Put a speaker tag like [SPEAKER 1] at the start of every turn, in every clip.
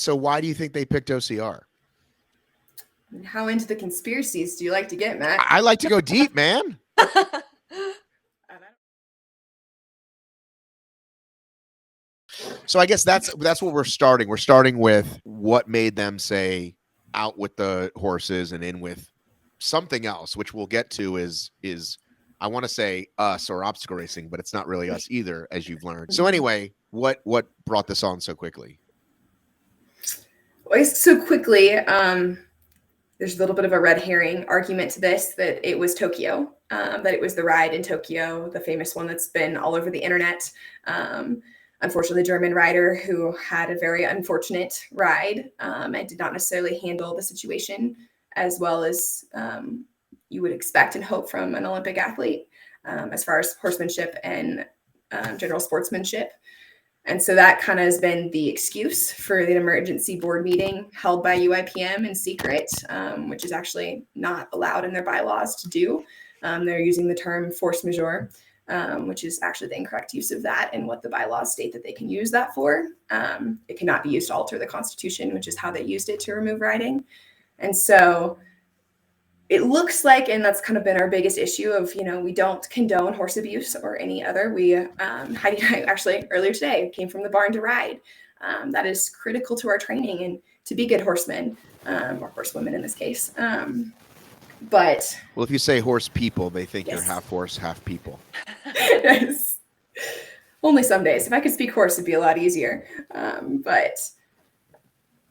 [SPEAKER 1] So why do you think they picked OCR?
[SPEAKER 2] How into the conspiracies do you like to get, Matt?
[SPEAKER 1] I like to go deep, man. So I guess that's what we're starting. We're starting with what made them say out with the horses and in with something else, which we'll get to is I want to say us or obstacle racing, but it's not really us either, as you've learned. So anyway, what brought this on so quickly?
[SPEAKER 2] Well, so quickly, there's a little bit of a red herring argument to this, that it was Tokyo, that it was the ride in Tokyo, the famous one that's been all over the internet. Unfortunately, the German rider who had a very unfortunate ride and did not necessarily handle the situation as well as you would expect and hope from an Olympic athlete as far as horsemanship and general sportsmanship. And so that kind of has been the excuse for the emergency board meeting held by UIPM in secret, which is actually not allowed in their bylaws to do. They're using the term force majeure, which is actually the incorrect use of that and what the bylaws state that they can use that for. It cannot be used to alter the Constitution, which is how they used it to remove riding. And so it looks like, and that's kind of been our biggest issue of, we don't condone horse abuse or any other. We, Heidi and I actually earlier today came from the barn to ride. That is critical to our training and to be good horsemen, or horsewomen in this case. But
[SPEAKER 1] well, if you say horse people, they think
[SPEAKER 2] yes.
[SPEAKER 1] You're half horse, half people.
[SPEAKER 2] Yes. Only some days. If I could speak horse, it'd be a lot easier.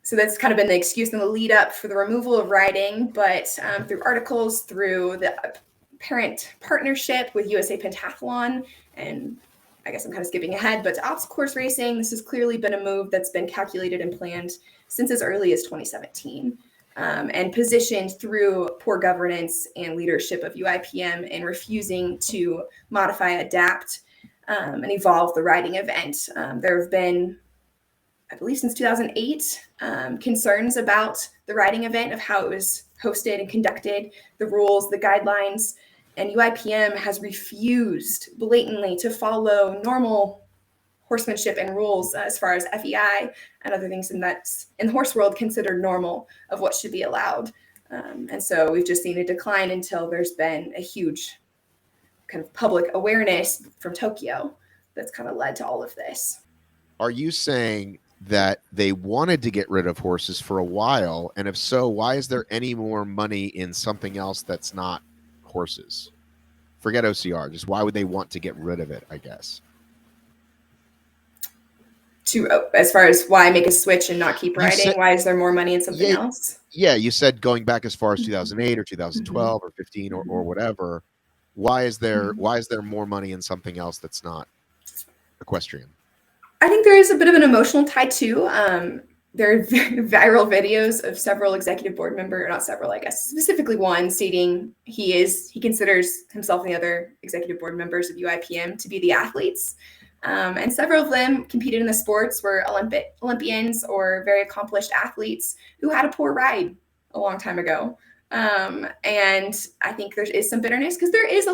[SPEAKER 2] So that's kind of been the excuse and the lead up for the removal of riding, but through articles, through the parent partnership with USA Pentathlon, and I guess I'm kind of skipping ahead, but to obstacle course racing, this has clearly been a move that's been calculated and planned since as early as 2017, and positioned through poor governance and leadership of UIPM and refusing to modify, adapt, and evolve the riding event. There have been, I believe since 2008, concerns about the riding event, of how it was hosted and conducted, the rules, the guidelines, and UIPM has refused blatantly to follow normal horsemanship and rules as far as FEI and other things, and that's in the horse world considered normal of what should be allowed. And so we've just seen a decline until there's been a huge kind of public awareness from Tokyo that's kind of led to all of this.
[SPEAKER 1] Are you saying that they wanted to get rid of horses for a while? And if so, why is there any more money in something else that's not horses? Forget OCR. Just why would they want to get rid of it, I guess?
[SPEAKER 2] As far as why make a switch and not keep riding, why is there more money in something else?
[SPEAKER 1] Yeah, you said going back as far as 2008 or 2012 or 15 or whatever. Why is there more money in something else that's not equestrian?
[SPEAKER 2] I think there is a bit of an emotional tie too. There are viral videos of several executive board members, not several, I guess, specifically one stating he considers himself and the other executive board members of UIPM to be the athletes. And several of them competed in the sports, were Olympians or very accomplished athletes who had a poor ride a long time ago. And I think there is some bitterness because there is a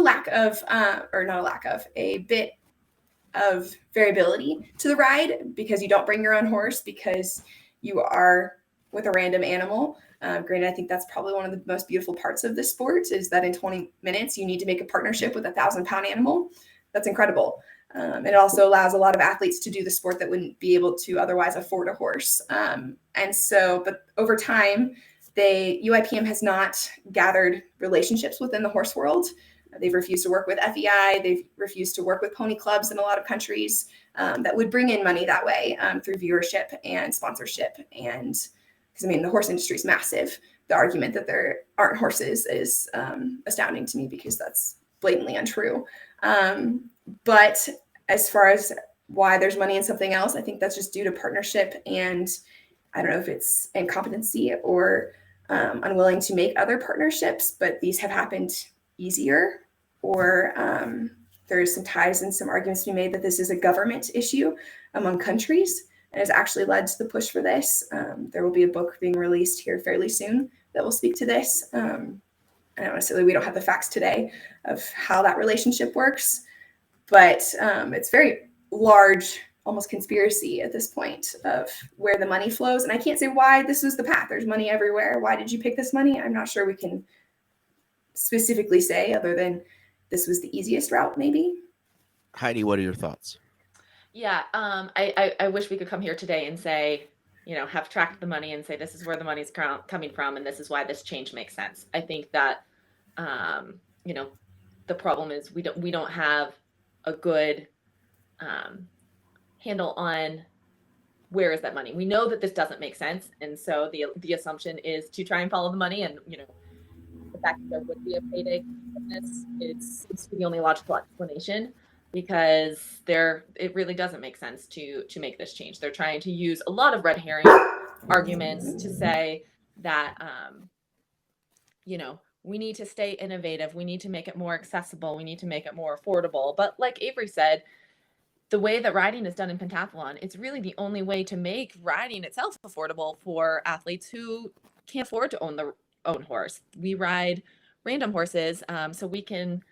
[SPEAKER 2] bit of variability to the ride, because you don't bring your own horse, because you are with a random animal. Granted, I think that's probably one of the most beautiful parts of this sport, is that in 20 minutes, you need to make a partnership with a 1,000-pound animal. That's incredible. It also allows a lot of athletes to do the sport that wouldn't be able to otherwise afford a horse. But over time, UIPM has not gathered relationships within the horse world. They've refused to work with FEI. They've refused to work with pony clubs in a lot of countries that would bring in money that way through viewership and sponsorship. And because, the horse industry is massive. The argument that there aren't horses is astounding to me, because that's blatantly untrue. But as far as why there's money in something else, I think that's just due to partnership. And I don't know if it's incompetency or unwilling to make other partnerships, but these have happened easier, or there's some ties and some arguments to be made that this is a government issue among countries, and has actually led to the push for this. There will be a book being released here fairly soon that will speak to this. I don't necessarily, we don't have the facts today of how that relationship works, but it's very large almost conspiracy at this point of where the money flows. And I can't say why this was the path. There's money everywhere. Why did you pick this money? I'm not sure we can specifically say, other than this was the easiest route, maybe.
[SPEAKER 1] Heidi, what are your thoughts?
[SPEAKER 3] Yeah, I wish we could come here today and say, have tracked the money and say this is where the money's coming from and this is why this change makes sense. I think that, the problem is we don't have a good handle on where is that money. We know that this doesn't make sense, and so the assumption is to try and follow the money. And the fact that there would be a payday from this is the only logical explanation, because it really doesn't make sense to make this change. They're trying to use a lot of red herring arguments to say that we need to stay innovative, we need to make it more accessible, we need to make it more affordable. But like Avery said, the way that riding is done in pentathlon, it's really the only way to make riding itself affordable for athletes who can't afford to own their own horse. We ride random horses, so we can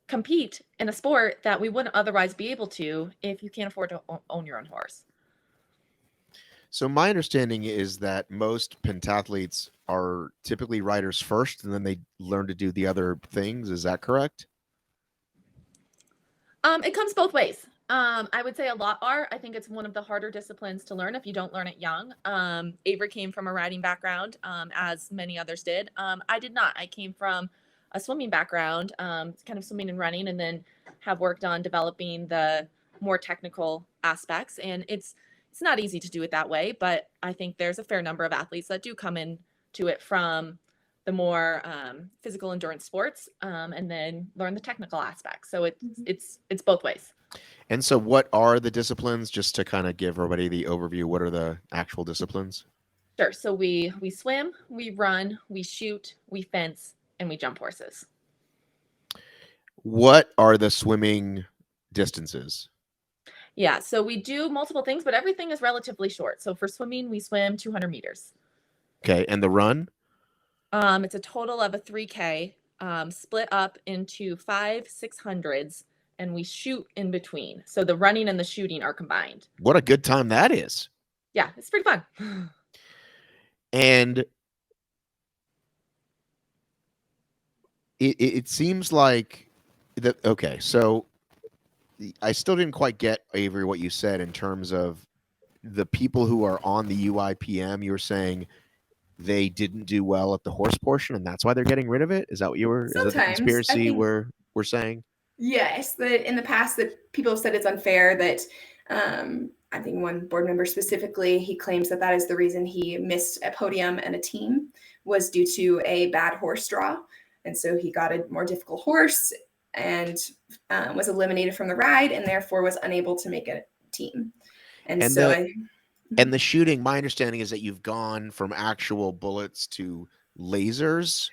[SPEAKER 3] compete in a sport that we wouldn't otherwise be able to if you can't afford to own your own horse.
[SPEAKER 1] So my understanding is that most pentathletes are typically riders first, and then they learn to do the other things. Is that correct?
[SPEAKER 3] It comes both ways. I would say a lot are. I think it's one of the harder disciplines to learn if you don't learn it young. Avery came from a riding background, as many others did. I did not. I came from a swimming background, kind of swimming and running, and then have worked on developing the more technical aspects. And it's not easy to do it that way, but I think there's a fair number of athletes that do come into it from the more physical endurance sports, and then learn the technical aspects. So it's both ways.
[SPEAKER 1] And so what are the disciplines, just to kind of give everybody the overview? What are the actual disciplines?
[SPEAKER 3] Sure. So we swim, we run, we shoot, we fence, and we jump horses.
[SPEAKER 1] What are the swimming distances?
[SPEAKER 3] Yeah, so we do multiple things, but everything is relatively short. So for swimming, we swim 200 meters.
[SPEAKER 1] Okay, and the run?
[SPEAKER 3] It's a total of a 3K, split up into 5 600s, and we shoot in between. So the running and the shooting are combined.
[SPEAKER 1] What a good time that is.
[SPEAKER 3] Yeah, it's pretty fun.
[SPEAKER 1] And it seems like that. Okay, so I still didn't quite get, Avery, what you said in terms of the people who are on the UIPM. You were saying they didn't do well at the horse portion, and that's why they're getting rid of it. Is that what you were?
[SPEAKER 2] Sometimes,
[SPEAKER 1] is that the conspiracy we're saying?
[SPEAKER 2] Yes, that in the past that people have said it's unfair that I think one board member specifically, he claims that is the reason he missed a podium and a team was due to a bad horse draw. And so he got a more difficult horse and was eliminated from the ride and therefore was unable to make a team. And
[SPEAKER 1] the shooting, my understanding is that you've gone from actual bullets to lasers.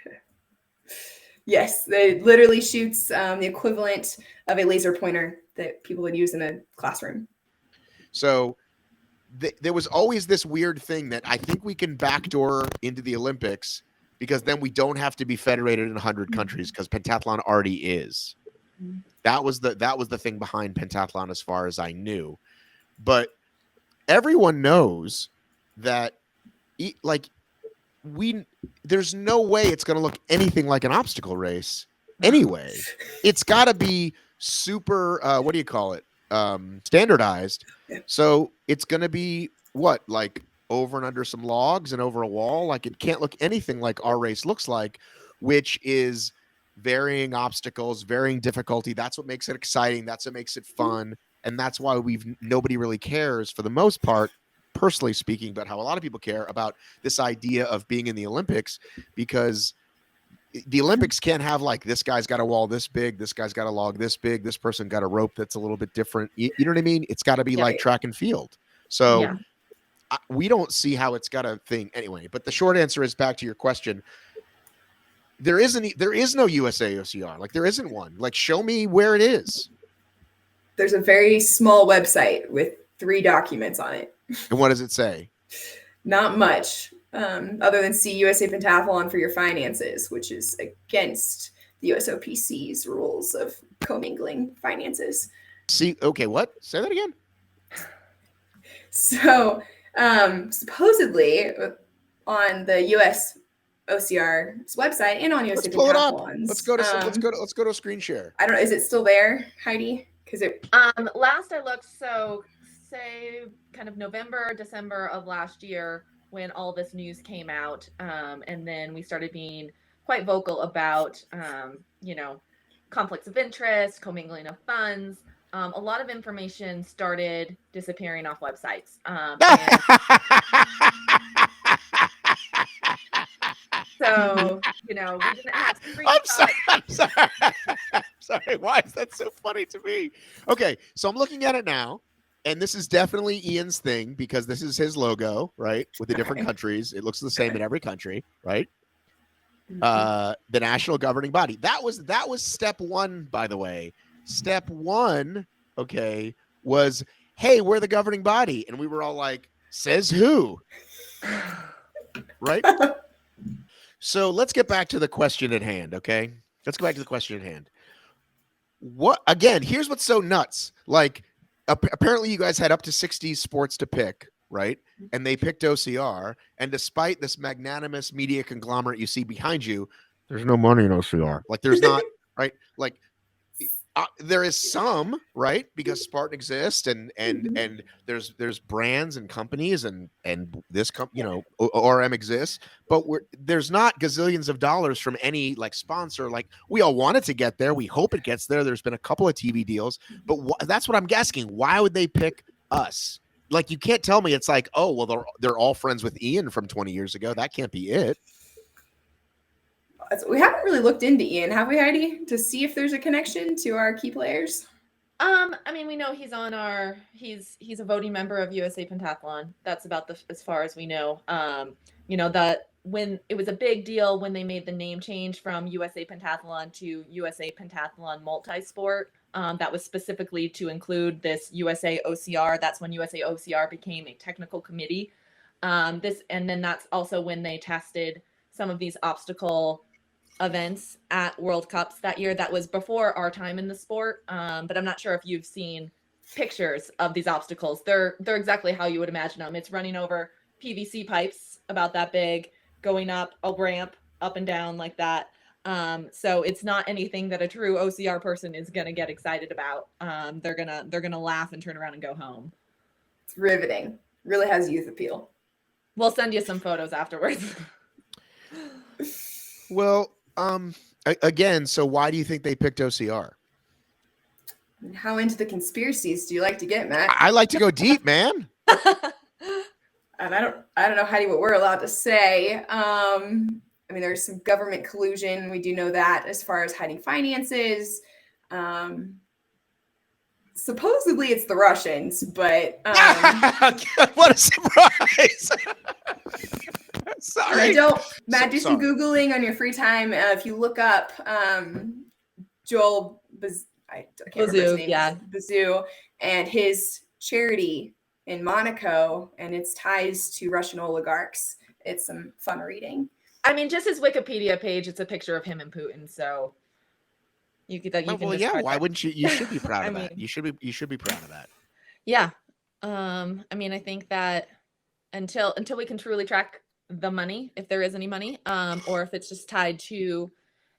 [SPEAKER 2] Yes, they literally shoots the equivalent of a laser pointer that people would use in a classroom.
[SPEAKER 1] So there was always this weird thing that I think we can backdoor into the Olympics, because then we don't have to be federated in 100 countries, because pentathlon already is. That was the thing behind pentathlon as far as I knew. But everyone knows that there's no way it's going to look anything like an obstacle race anyway. It's got to be super, what do you call it? Standardized. So it's going to be like over and under some logs and over a wall. Like, it can't look anything like our race looks like, which is varying obstacles, varying difficulty. That's what makes it exciting. That's what makes it fun. And that's why nobody really cares, for the most part, personally speaking, but how a lot of people care about this idea of being in the Olympics, because the Olympics can't have like, this guy's got a wall this big, this guy's got a log this big, this person got a rope that's a little bit different. You know what I mean? It's got to be like track and field. So we don't see how it's got a thing anyway. But the short answer is, back to your question, there is no USAOCR. Like, there isn't one. Like, show me where it is.
[SPEAKER 2] There's a very small website with 3 documents on it.
[SPEAKER 1] And what does it say?
[SPEAKER 2] Not much, other than see USA Pentathlon for your finances, which is against the USOPC's rules of commingling finances.
[SPEAKER 1] See, okay, what? Say that again.
[SPEAKER 2] So supposedly on the US OCR's website and on USA
[SPEAKER 1] Let's pull it up.
[SPEAKER 2] Pentathlons.
[SPEAKER 1] Let's go to a screen share.
[SPEAKER 2] I don't know. Is it still there, Heidi? Because it.
[SPEAKER 3] Last I looked, so say kind of November, December of last year when all this news came out, and then we started being quite vocal about, conflicts of interest, commingling of funds. A lot of information started disappearing off websites. So, we didn't have
[SPEAKER 1] I'm sorry. Why is that so funny to me? Okay, so I'm looking at it now, and this is definitely Ian's thing because this is his logo, right? With the different countries. It looks the same in every country, right? The national governing body. That was step one, by the way. Step one, okay, was, hey, we're the governing body. And we were all like, says who? Right? So let's get back to the question at hand, okay? Let's go back to the question at hand. Here's what's so nuts. Like, apparently you guys had up to 60 sports to pick, right? And they picked OCR. And despite this magnanimous media conglomerate you see behind you, there's no money in OCR. Like, there's not, right? Like, there is some, right? Because Spartan exists and there's brands and companies and this ORM exists, but there's not gazillions of dollars from any like sponsor. Like, we all want it to get there. We hope it gets there. There's been a couple of TV deals, but that's what I'm asking. Why would they pick us? Like, you can't tell me it's like, oh, well, they're all friends with Ian from 20 years ago. That can't be it.
[SPEAKER 2] We haven't really looked into Ian, have we, Heidi, to see if there's a connection to our key players?
[SPEAKER 3] We know he's on he's a voting member of USA Pentathlon. That's about as far as we know. That when it was a big deal when they made the name change from USA Pentathlon to USA Pentathlon Multisport. That was specifically to include this USA OCR. That's when USA OCR became a technical committee. And then that's also when they tested some of these obstacle events at World Cups that year. That was before our time in the sport, but I'm not sure if you've seen pictures of these obstacles. They're exactly how you would imagine them. It's running over PVC pipes about that big, going up a ramp up and down like that. So it's not anything that a true OCR person is gonna get excited about. They're gonna laugh and turn around and go home.
[SPEAKER 2] It's riveting. Really has youth appeal.
[SPEAKER 3] We'll send you some photos afterwards.
[SPEAKER 1] Well, again, so why do you think they picked OCR?
[SPEAKER 2] How into the conspiracies do you like to get, Matt?
[SPEAKER 1] I like to go deep, man.
[SPEAKER 2] And I don't know, Heidi, what we're allowed to say. There's some government collusion. We do know that as far as hiding finances. Supposedly it's the Russians, but
[SPEAKER 1] what a surprise! Sorry.
[SPEAKER 2] Matt, do some Googling on your free time. If you look up Joel Bazou and his charity in Monaco and its ties to Russian oligarchs, it's some fun reading.
[SPEAKER 3] Just his Wikipedia page, it's a picture of him and Putin, so you can
[SPEAKER 1] why wouldn't you? You should be proud of that. You should be proud of that.
[SPEAKER 3] Yeah. I think that until we can truly track the money, if there is any money, or if it's just tied to,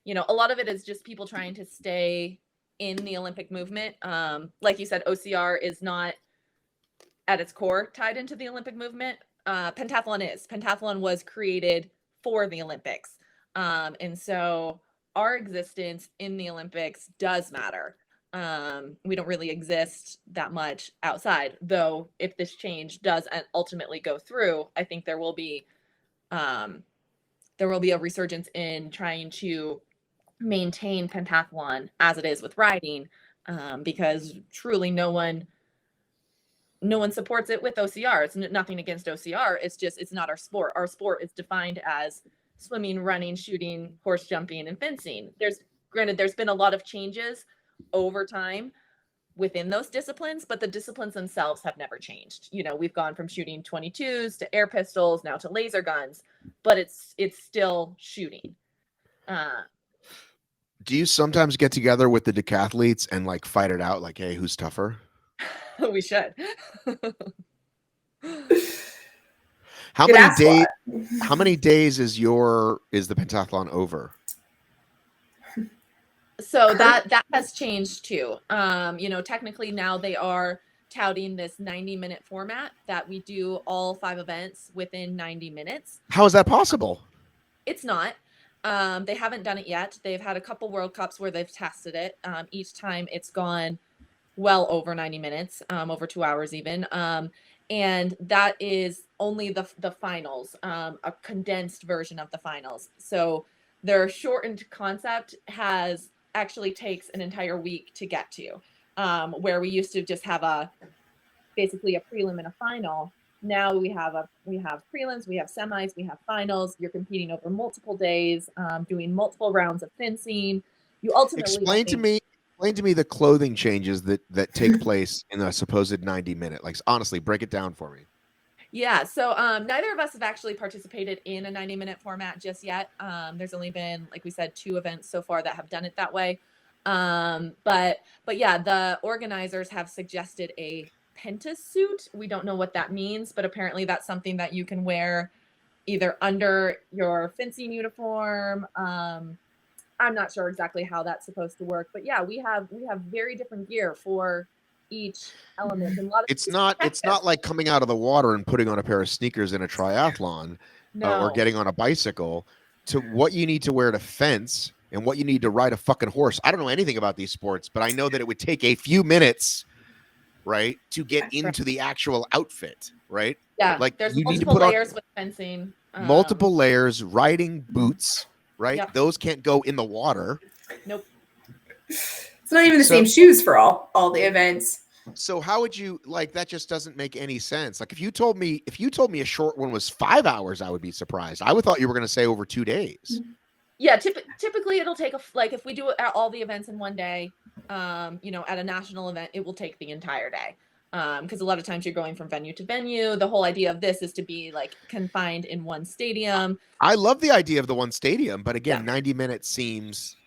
[SPEAKER 3] a lot of it is just people trying to stay in the Olympic movement. Like you said, OCR is not at its core tied into the Olympic movement. Pentathlon is. Pentathlon was created for the Olympics. And so our existence in the Olympics does matter. We don't really exist that much outside, though if this change does ultimately go through, I think there will be a resurgence in trying to maintain pentathlon as it is with riding, because truly no one supports it with OCR. It's nothing against OCR. It's not our sport. Our sport is defined as swimming, running, shooting, horse jumping, and fencing. There's been a lot of changes over time within those disciplines, but the disciplines themselves have never changed. We've gone from shooting 22s to air pistols, now to laser guns, but it's still shooting.
[SPEAKER 1] Do you sometimes get together with the decathletes and like fight it out? Like, hey, who's tougher?
[SPEAKER 3] We should.
[SPEAKER 1] How
[SPEAKER 2] Good
[SPEAKER 1] many
[SPEAKER 2] ass
[SPEAKER 1] days?
[SPEAKER 2] squat.
[SPEAKER 1] How many days is the pentathlon over?
[SPEAKER 3] So that has changed too. Technically now they are touting this 90-minute format that we do all 5 events within 90 minutes.
[SPEAKER 1] How is that possible?
[SPEAKER 3] It's not. They haven't done it yet. They've had a couple World Cups where they've tested it. Each time it's gone well over 90 minutes, over 2 hours even. And that is only the finals, a condensed version of the finals. So their shortened concept actually takes an entire week to get to, where we used to just have basically a prelim and a final. Now we have prelims, we have semis, we have finals. You're competing over multiple days, doing multiple rounds of fencing. You ultimately
[SPEAKER 1] Explain to me the clothing changes that take place in a supposed 90-minute. Like, honestly, break it down for me.
[SPEAKER 3] Yeah, so neither of us have actually participated in a 90-minute format just yet. There's only been, like we said, 2 events so far that have done it that way. But yeah, the organizers have suggested a pentasuit. We don't know what that means, but apparently that's something that you can wear either under your fencing uniform. I'm not sure exactly how that's supposed to work, but yeah, we have very different gear for each element. And a lot of
[SPEAKER 1] It's not like coming out of the water and putting on a pair of sneakers in a triathlon or
[SPEAKER 3] no.
[SPEAKER 1] getting on a bicycle to what you need to wear to fence and what you need to ride a fucking horse. I don't know anything about these sports, but I know that it would take a few minutes, right, to get
[SPEAKER 2] That's right.
[SPEAKER 1] into the actual outfit, right?
[SPEAKER 3] Yeah,
[SPEAKER 1] Like
[SPEAKER 3] there's
[SPEAKER 1] you need to
[SPEAKER 3] multiple
[SPEAKER 1] put on
[SPEAKER 3] layers with fencing.
[SPEAKER 1] multiple layers, riding boots, right?
[SPEAKER 3] Yep.
[SPEAKER 1] Those can't go in the water.
[SPEAKER 3] Nope.
[SPEAKER 2] It's not even the
[SPEAKER 1] So-
[SPEAKER 2] same shoes for all the events.
[SPEAKER 1] So how would you like that? Just doesn't make any sense. Like if you told me a short one was 5 hours, I would be surprised. I would thought you were going to say over 2 days.
[SPEAKER 3] Yeah, typically it'll take like if we do all the events in one day, at a national event, it will take the entire day. Because a lot of times you're going from venue to venue. The whole idea of this is to be like confined in one stadium.
[SPEAKER 1] I love the idea of the one stadium, but again,
[SPEAKER 3] Yeah.
[SPEAKER 1] 90 minutes seems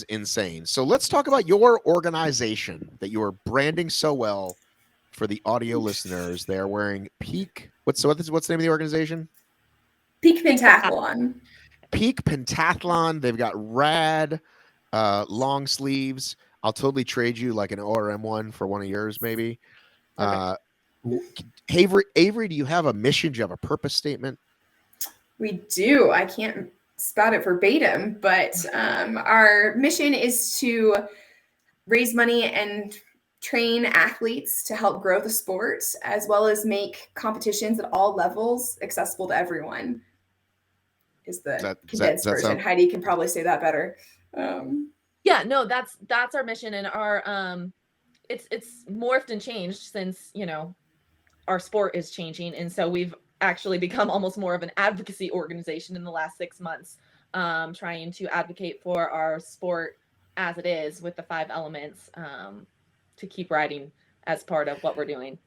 [SPEAKER 1] insane. So let's talk about your organization that you are branding so well for the audio listeners. They're wearing Peak. What's the name of the organization?
[SPEAKER 2] Peak Pentathlon.
[SPEAKER 1] Peak Pentathlon. They've got rad long sleeves. I'll totally trade you like an ORM one for one of yours, maybe. Avery, do you have a mission? Do you have a purpose statement?
[SPEAKER 2] We do. I can't spout it verbatim, but our mission is to raise money and train athletes to help grow the sport, as well as make competitions at all levels accessible to everyone. Is the condensed version. Heidi can probably say that better.
[SPEAKER 3] Yeah, no, that's our mission, and our it's morphed and changed since our sport is changing, and so we've actually become almost more of an advocacy organization in the last 6 months, trying to advocate for our sport as it is with the 5 elements, to keep riding as part of what we're doing.